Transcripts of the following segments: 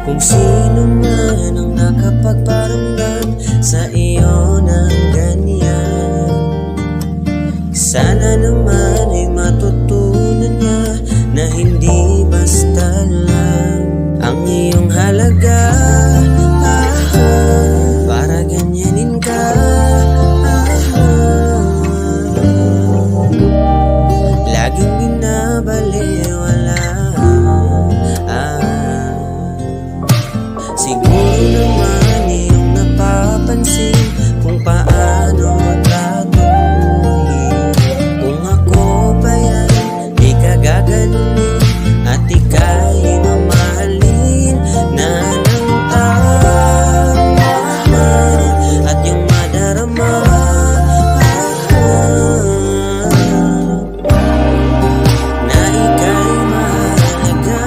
Kung sino man ang nakapagparamdam sa iyo ng ganyan, sana naman ay matutunan niya na hindi basta lang ang iyong halaga. Para ganyanin ka, laging binabaliwala. Siguro naman iyong napapansin kung paano tatuloy. Kung ako pa yan, di ka gaganunin at ika'y mamahalin na ng tama at yung madarama na ika'y mahalaga.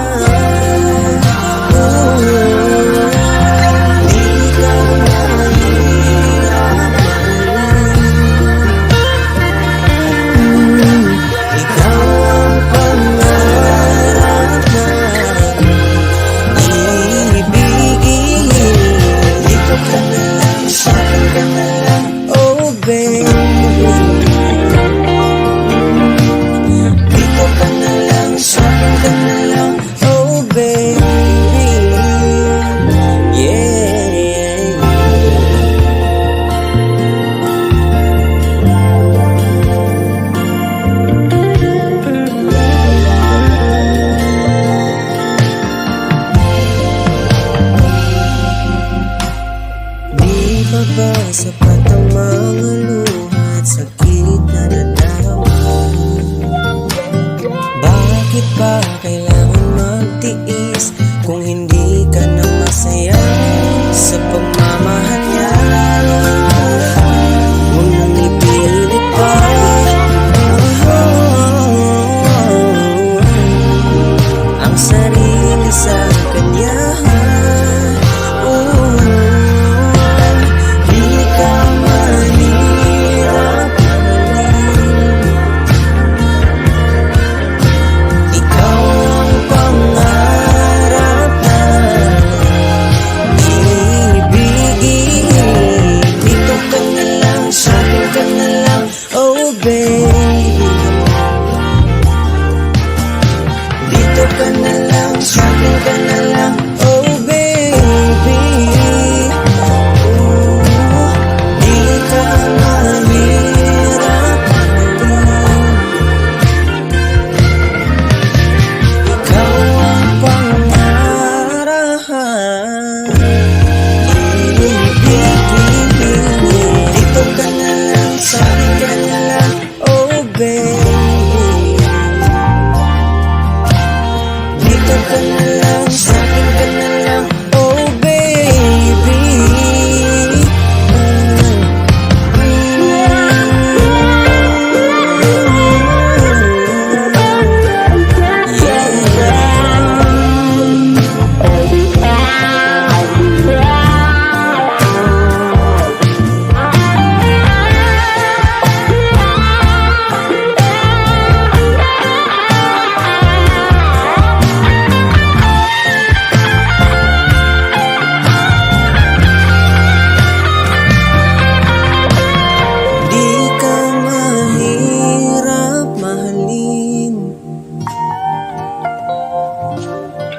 Di ba sapat ang mga luha at sakit na nadarama? Bakit ba kailangan magtiis kung hindi ka na masaya sa pagmamahal niya? Huwag nang ipilit pa ang sarili sa kanya. Dito ka na lang, sa akin ka na lang, oh baby. Di ka mahirap maging, ikaw ang pangarahan. Dito ka na lang, sa akin ka na lang, oh baby. Dito ka na lang, sa akin ka na lang, oh baby.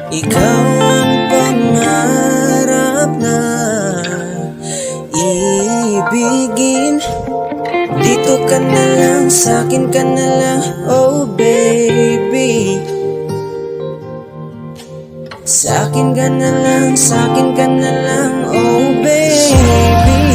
Ikaw ang pangarap na ibigin. Dito ka na lang, sa akin ka na lang, oh baby. Sa akin ka na lang, sa akin ka na lang, oh baby.